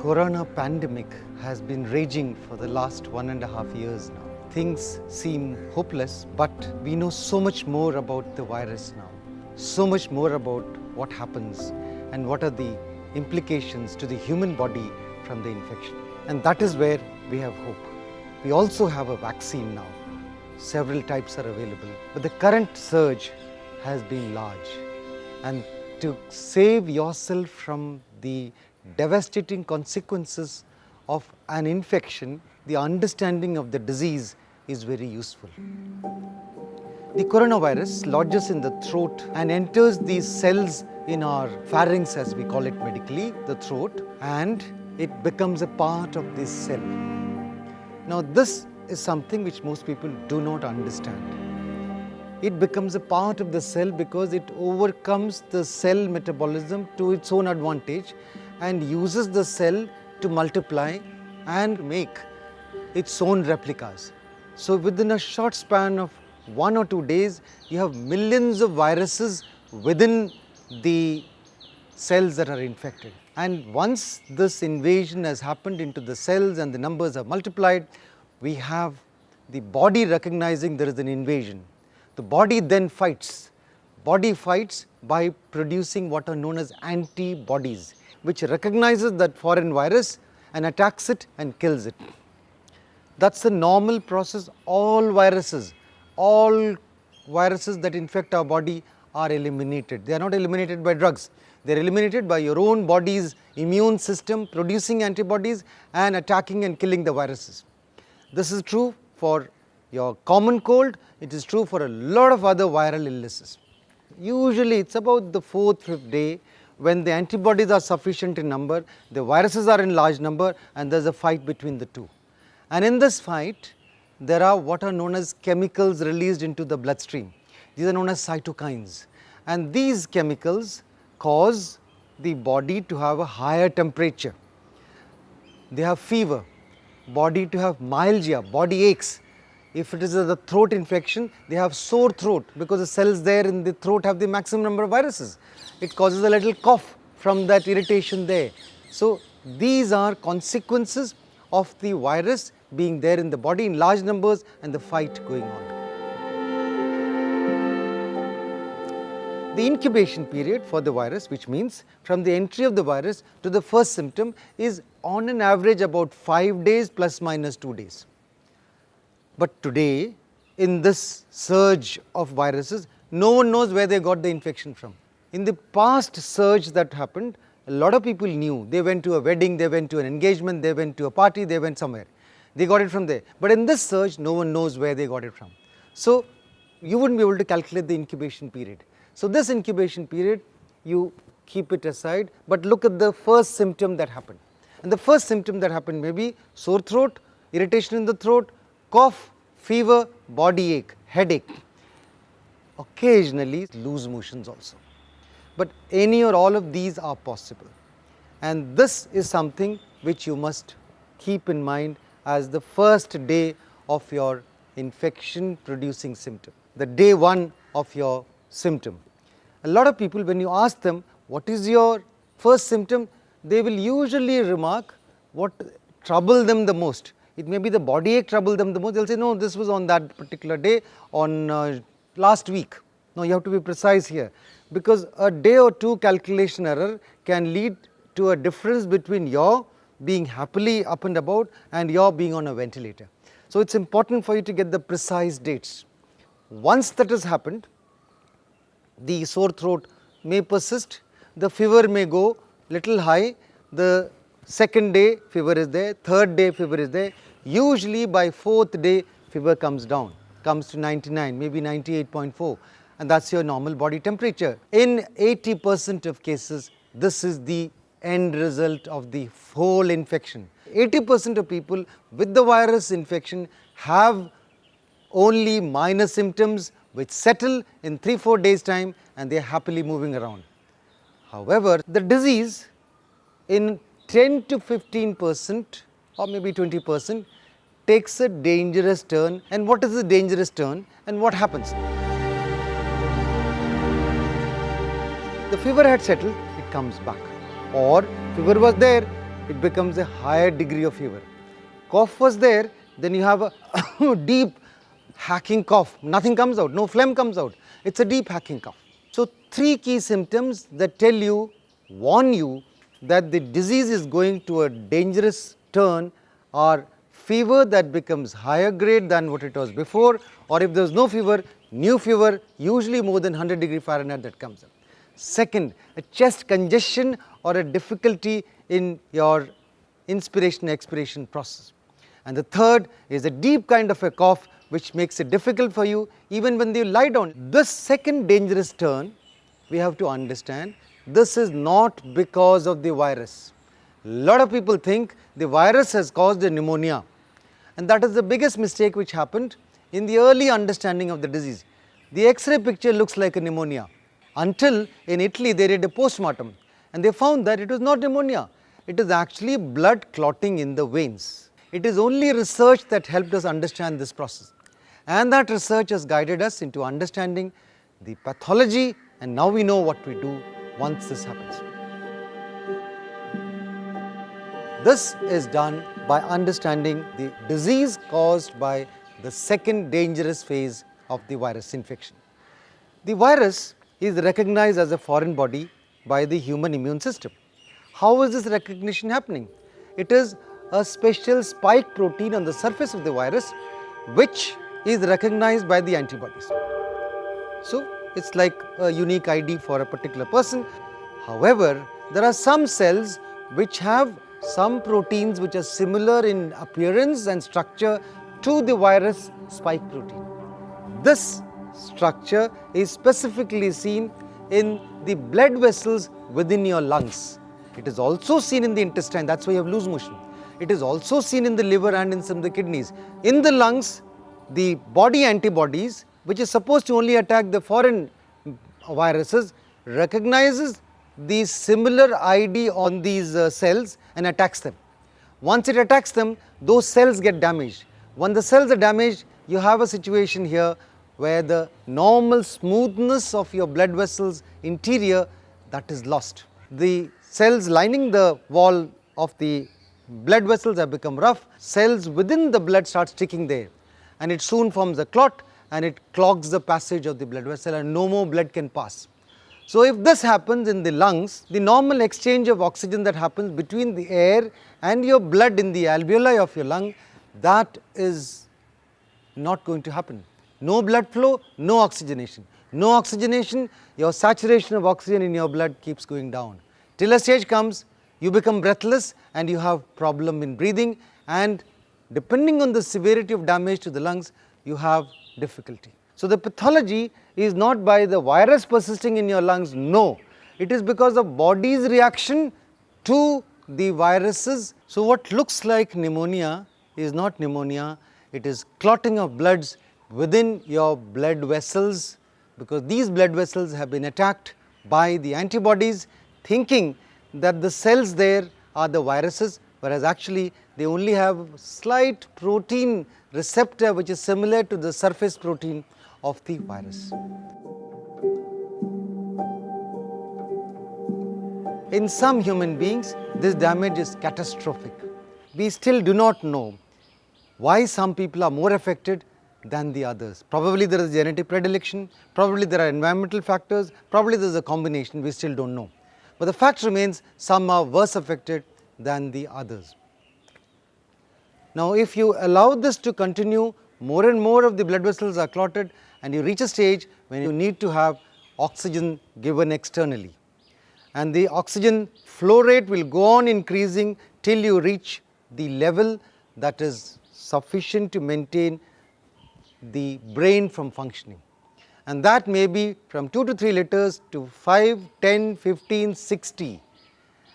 corona pandemic has been raging for the last 1.5 years now. Things seem hopeless, but we know so much more about the virus now. So much more about what happens and what are the implications to the human body from the infection. And that is where we have hope. We also have a vaccine now. Several types are available, but the current surge has been large. And to save yourself from the devastating consequences of an infection, the understanding of the disease is very useful. The coronavirus lodges in the throat and enters these cells in our pharynx, as we call it medically, the throat, and it becomes a part of this cell. Now, this is something which most people do not understand. It becomes a part of the cell because it overcomes the cell metabolism to its own advantage and uses the cell to multiply and make its own replicas. So within a short span of 1 or 2 days, you have millions of viruses within the cells that are infected. And once this invasion has happened into the cells and the numbers are multiplied, we have the body recognizing there is an invasion. The body then fights. Body fights by producing what are known as antibodies, which recognizes that foreign virus and attacks it and kills it. That's the normal process. All viruses that infect our body are eliminated. They are not eliminated by drugs. They are eliminated by your own body's immune system producing antibodies and attacking and killing the viruses. This is true for your common cold. It is true for a lot of other viral illnesses. Usually it's about the 4th, 5th day when the antibodies are sufficient in number, the viruses are in large number, and there's a fight between the two. And in this fight, there are what are known as chemicals released into the bloodstream. These are known as cytokines. And these chemicals cause the body to have a higher temperature. They have fever, body to have myalgia, body aches. If it is a throat infection, they have sore throat because the cells there in the throat have the maximum number of viruses. It causes a little cough from that irritation there. So these are consequences of the virus being there in the body in large numbers and the fight going on. The incubation period for the virus, which means from the entry of the virus to the first symptom, is on an average about 5 days plus minus 2 days. But today, in this surge of viruses, no one knows where they got the infection from. In the past surge that happened, a lot of people knew. They went to a wedding, they went to an engagement, they went to a party, they went somewhere. They got it from there. But in this surge, no one knows where they got it from. So you wouldn't be able to calculate the incubation period. So this incubation period, you keep it aside, but look at the first symptom that happened. And the first symptom that happened may be sore throat, irritation in the throat, cough, fever, body ache, headache, occasionally loose motions also. But any or all of these are possible. And this is something which you must keep in mind as the first day of your infection producing symptom, the day 1 of your symptom. A lot of people, when you ask them what is your first symptom, they will usually remark what troubled them the most. It may be the body ache troubled them the most. They'll say, no, this was on that particular day, on last week. No, you have to be precise here, because a day or two calculation error can lead to a difference between your being happily up and about and your being on a ventilator. So it's important for you to get the precise dates. Once that has happened, the sore throat may persist, the fever may go little high, the second day fever is there, third day fever is there. Usually by 4th day fever comes down, comes to 99, maybe 98.4, and that's your normal body temperature. In 80% of cases, this is the end result of the whole infection. 80% of people with the virus infection have only minor symptoms which settle in 3-4 days time and they are happily moving around. However, the disease in 10 to 15% or maybe 20% takes a dangerous turn. And what is the dangerous turn and what happens? The fever had settled, it comes back. Or fever was there, it becomes a higher degree of fever. Cough was there, then you have a deep hacking cough. Nothing comes out, no phlegm comes out. It's a deep hacking cough. So 3 key symptoms that tell you, warn you that the disease is going to a dangerous turn are fever that becomes higher grade than what it was before, or if there is no fever, new fever, usually more than 100 degree Fahrenheit that comes up. Second, a chest congestion or a difficulty in your inspiration expiration process. And the third is a deep kind of a cough which makes it difficult for you even when you lie down. This second dangerous turn, we have to understand, this is not because of the virus. A lot of people think the virus has caused a pneumonia, and that is the biggest mistake which happened in the early understanding of the disease. The X-ray picture looks like a pneumonia until in Italy they did a post-mortem and they found that it was not pneumonia, it is actually blood clotting in the veins. It is only research that helped us understand this process, and that research has guided us into understanding the pathology, and now we know what we do once this happens. This is done by understanding the disease caused by the second dangerous phase of the virus infection. The virus is recognized as a foreign body by the human immune system. How is this recognition happening? It is a special spike protein on the surface of the virus which is recognized by the antibodies. So it's like a unique ID for a particular person. However, there are some cells which have some proteins which are similar in appearance and structure to the virus spike protein. This structure is specifically seen in the blood vessels within your lungs. It is also seen in the intestine, that's why you have loose motion. It is also seen in the liver and in some of the kidneys. In the lungs, the body antibodies, which is supposed to only attack the foreign viruses, recognizes the similar ID on these cells and attacks them. Once it attacks them, those cells get damaged. When the cells are damaged, you have a situation here where the normal smoothness of your blood vessels interior, that is lost. The cells lining the wall of the blood vessels have become rough, cells within the blood start sticking there, and it soon forms a clot and it clogs the passage of the blood vessel and no more blood can pass. So if this happens in the lungs, the normal exchange of oxygen that happens between the air and your blood in the alveoli of your lung, that is not going to happen. No blood flow, no oxygenation. No oxygenation, your saturation of oxygen in your blood keeps going down. Till a stage comes, you become breathless and you have problem in breathing, and depending on the severity of damage to the lungs, you have difficulty. So the pathology is not by the virus persisting in your lungs, no. It is because of body's reaction to the viruses. So what looks like pneumonia is not pneumonia, it is clotting of bloods within your blood vessels, because these blood vessels have been attacked by the antibodies, thinking that the cells there are the viruses, whereas actually they only have slight protein receptor which is similar to the surface protein of the virus. In some human beings, this damage is catastrophic. We still do not know why some people are more affected than the others. Probably there is genetic predilection, probably there are environmental factors, probably there is a combination, we still don't know. But the fact remains, some are worse affected than the others. Now if you allow this to continue, more and more of the blood vessels are clotted and you reach a stage when you need to have oxygen given externally. And the oxygen flow rate will go on increasing till you reach the level that is sufficient to maintain the brain from functioning. And that may be from 2 to 3 liters to 5, 10, 15, 60.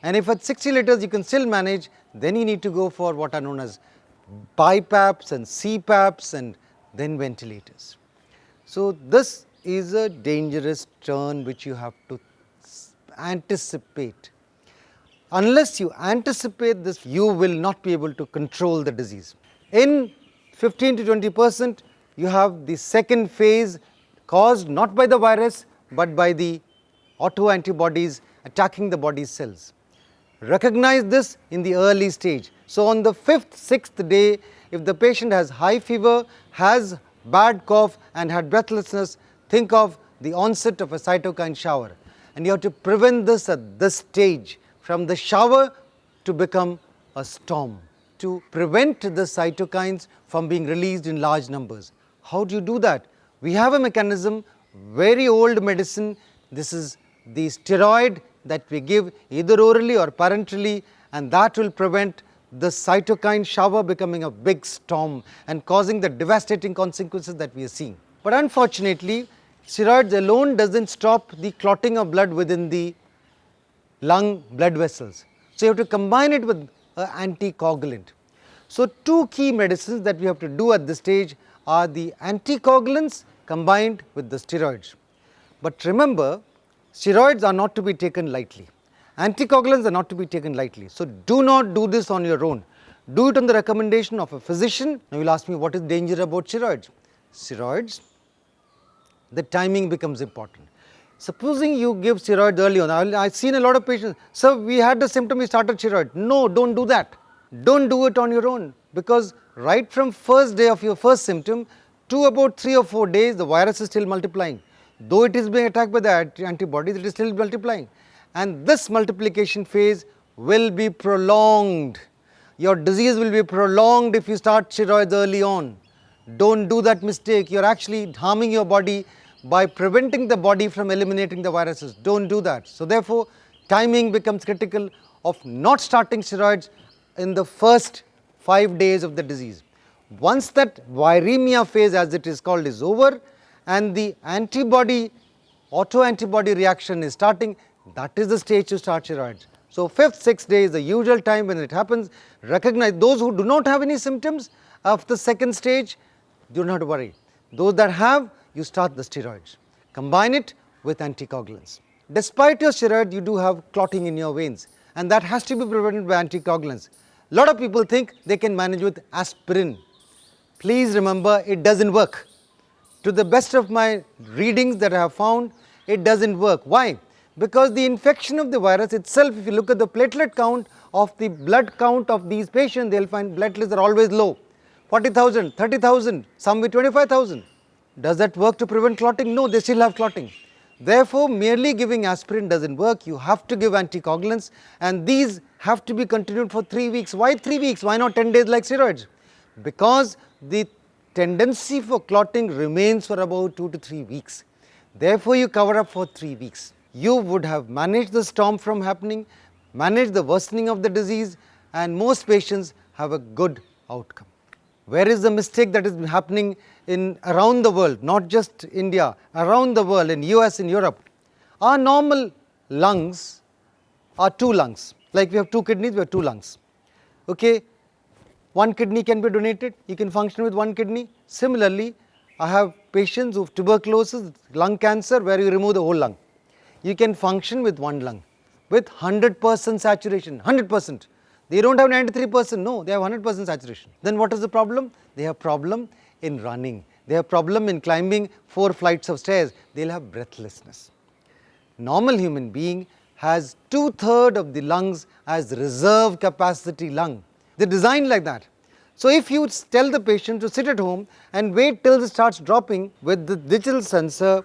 And if at 60 liters you can still manage, then you need to go for what are known as BiPAPs and CPAPs and then ventilators. So this is a dangerous turn which you have to anticipate. Unless you anticipate this, you will not be able to control the disease. In 15 to 20%, you have the second phase caused not by the virus but by the autoantibodies attacking the body's cells. recognize this in the early stage. So on the 5th, 6th day, if the patient has high fever, has bad cough and had breathlessness, think of the onset of a cytokine shower. And you have to prevent this at this stage, from the shower to become a storm, to prevent the cytokines from being released in large numbers. How do you do that? We have a mechanism, very old medicine. This is the steroid that we give either orally or parenterally, and that will prevent the cytokine shower becoming a big storm and causing the devastating consequences that we are seeing. But unfortunately, steroids alone doesn't stop the clotting of blood within the lung blood vessels. So you have to combine it with an anticoagulant. So two key medicines that we have to do at this stage are the anticoagulants combined with the steroids. But remember, steroids are not to be taken lightly. Anticoagulants are not to be taken lightly. So do not do this on your own. Do it on the recommendation of a physician. Now you will ask me, what is danger about steroids? Steroids, the timing becomes important. Supposing you give steroids early on, I've seen a lot of patients, sir, we had the symptom, we started steroid. No, don't do that. Don't do it on your own, because right from first day of your first symptom to about 3 or 4 days, the virus is still multiplying. Though it is being attacked by the antibodies, it is still multiplying. And this multiplication phase will be prolonged. Your disease will be prolonged if you start steroids early on. Don't do that mistake. You're actually harming your body by preventing the body from eliminating the viruses. Don't do that. So therefore, timing becomes critical of not starting steroids in the first 5 days of the disease. Once that viremia phase, as it is called, is over and the autoantibody reaction is starting, that is the stage to start steroids. So 5th, 6th day is the usual time when it happens. Recognize those who do not have any symptoms of the second stage, do not worry. Those that have, you start the steroids. Combine it with anticoagulants. Despite your steroid, you do have clotting in your veins, and that has to be prevented by anticoagulants. A lot of people think they can manage with aspirin. Please remember, it doesn't work. To the best of my readings that I have found, it doesn't work. Why? Because the infection of the virus itself, if you look at the platelet count of the blood count of these patients, they will find platelets are always low. 40,000, 30,000, some with 25,000. Does that work to prevent clotting? No, they still have clotting. Therefore, merely giving aspirin doesn't work. You have to give anticoagulants, and these have to be continued for 3 weeks. Why 3 weeks? Why not 10 days like steroids? Because the tendency for clotting remains for about 2 to 3 weeks. Therefore, you cover up for 3 weeks. You would have managed the storm from happening, managed the worsening of the disease, and most patients have a good outcome. Where is the mistake that is happening around the world, not just India, around the world, in US, in Europe? Our normal lungs are 2 lungs. Like we have 2 kidneys, we have 2 lungs. Okay, 1 kidney can be donated, you can function with 1 kidney. Similarly, I have patients who have tuberculosis, lung cancer, where you remove the whole lung. You can function with 1 lung, with 100% saturation, 100%. They don't have 93%, no, they have 100% saturation. Then what is the problem? They have problem in running. They have problem in climbing 4 flights of stairs. They'll have breathlessness. Normal human being has 2/3 of the lungs as reserve capacity lung. They're designed like that. So if you tell the patient to sit at home and wait till it starts dropping with the digital sensor,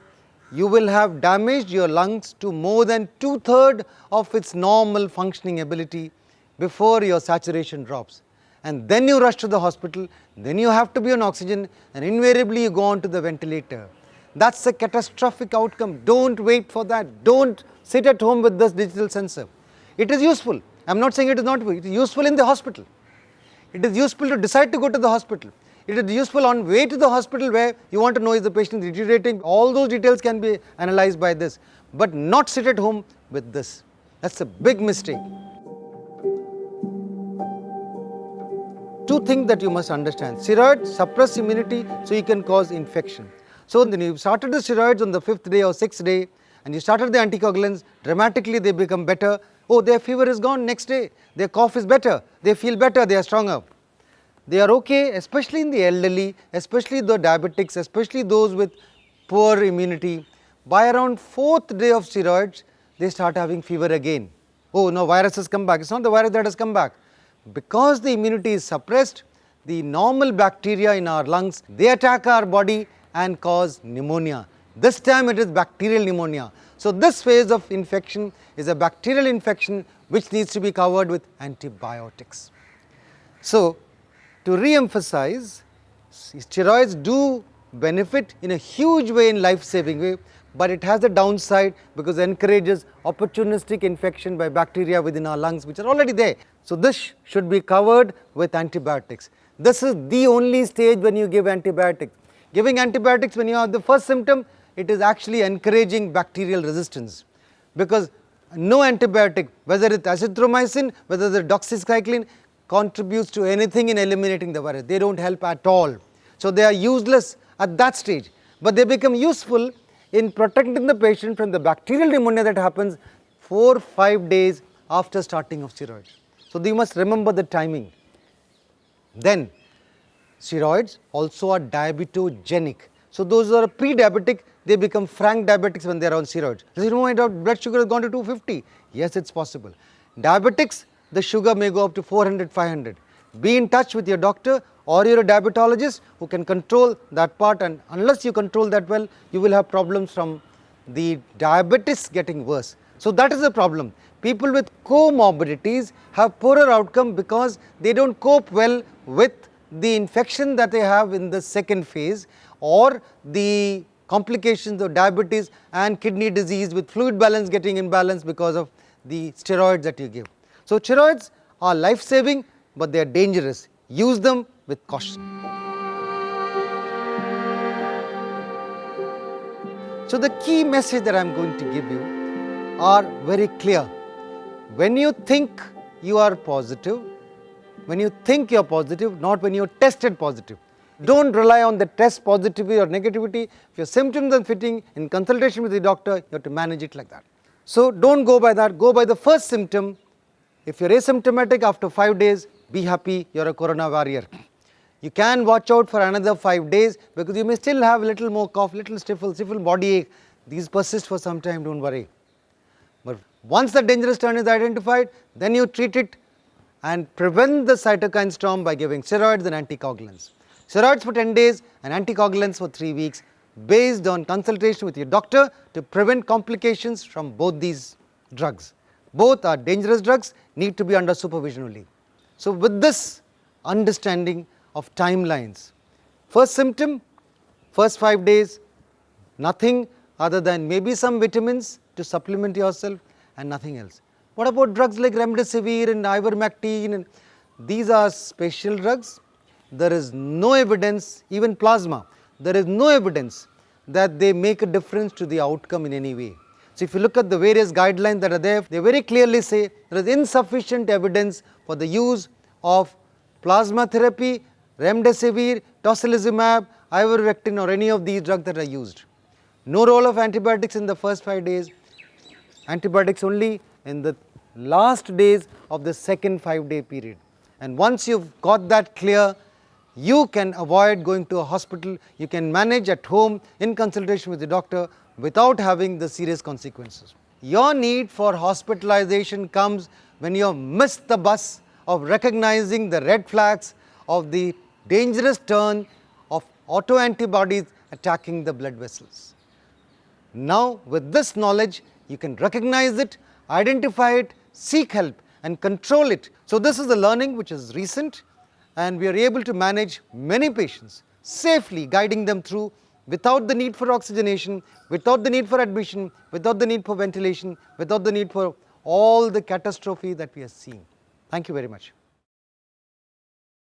you will have damaged your lungs to more than 2/3 of its normal functioning ability before your saturation drops. And then you rush to the hospital, then you have to be on oxygen, and invariably you go on to the ventilator. That's a catastrophic outcome. Don't wait for that. Don't sit at home with this digital sensor. It is useful. I'm not saying it is not useful. It is useful in the hospital. It is useful to decide to go to the hospital. It is useful on way to the hospital where you want to know if the patient is deteriorating. All those details can be analyzed by this, but not sit at home with this. That's a big mistake. 2 things that you must understand. Steroids suppress immunity, so you can cause infection. So then you started the steroids on the 5th day or 6th day, and you started the anticoagulants, dramatically they become better. Oh, their fever is gone next day. Their cough is better. They feel better. They are stronger. They are okay, especially in the elderly, especially the diabetics, especially those with poor immunity. By around 4th day of steroids, they start having fever again. oh no, virus has come back. It's not the virus that has come back. Because the immunity is suppressed, the normal bacteria in our lungs, they attack our body and cause pneumonia. This time it is bacterial pneumonia. So this phase of infection is a bacterial infection which needs to be covered with antibiotics. So to re-emphasize, steroids do benefit in a huge way, in life-saving way, but it has a downside because it encourages opportunistic infection by bacteria within our lungs which are already there. So this should be covered with antibiotics. This is the only stage when you give antibiotics. Giving antibiotics when you have the first symptom, it is actually encouraging bacterial resistance, because no antibiotic, whether it's azithromycin, whether it's doxycycline, contributes to anything in eliminating the virus. They don't help at all. So they are useless at that stage, but they become useful in protecting the patient from the bacterial pneumonia that happens 4-5 days after starting of steroids. So you must remember the timing. Then steroids also are diabetogenic. So those who are pre-diabetic, they become frank diabetics when they are on steroids. You know, my blood sugar has gone to 250. Yes, it's possible. Diabetics, the sugar may go up to 400, 500. Be in touch with your doctor or your diabetologist who can control that part, and unless you control that well, you will have problems from the diabetes getting worse. So that is the problem. People with comorbidities have poorer outcome because they don't cope well with the infection that they have in the second phase, or the complications of diabetes and kidney disease with fluid balance getting imbalanced because of the steroids that you give. So steroids are life-saving, but they are dangerous. Use them with caution. So the key message that I am going to give you are very clear. When you think you are positive, when you think you are positive, not when you are tested positive. Don't rely on the test positivity or negativity. If your symptoms are fitting, in consultation with the doctor, you have to manage it like that. So don't go by that, go by the first symptom. If you're asymptomatic after 5 days, be happy, you're a corona warrior. You can watch out for another 5 days because you may still have a little more cough, little stifle body ache. These persist for some time, don't worry. But once the dangerous turn is identified, then you treat it and prevent the cytokine storm by giving steroids and anticoagulants. Steroids for 10 days and anticoagulants for 3 weeks based on consultation with your doctor to prevent complications from both these drugs. Both are dangerous drugs, need to be under supervision only. So with this understanding of timelines, first symptom, first 5 days, nothing other than maybe some vitamins to supplement yourself and nothing else. What about drugs like remdesivir and ivermectin? And these are special drugs. There is no evidence, even plasma, there is no evidence that they make a difference to the outcome in any way. So if you look at the various guidelines that are there, they very clearly say there is insufficient evidence for the use of plasma therapy, remdesivir, tocilizumab, ivermectin or any of these drugs that are used. No role of antibiotics in the first 5 days, antibiotics only in the last days of the second 5-day period. And once you've got that clear, you can avoid going to a hospital, you can manage at home in consultation with the doctor without having the serious consequences. Your need for hospitalization comes when you have missed the bus of recognizing the red flags of the dangerous turn of autoantibodies attacking the blood vessels. Now with this knowledge, you can recognize it, identify it, seek help and control it. So this is the learning which is recent, and we are able to manage many patients safely, guiding them through without the need for oxygenation, without the need for admission, without the need for ventilation, without the need for all the catastrophe that we are seeing. Thank you very much.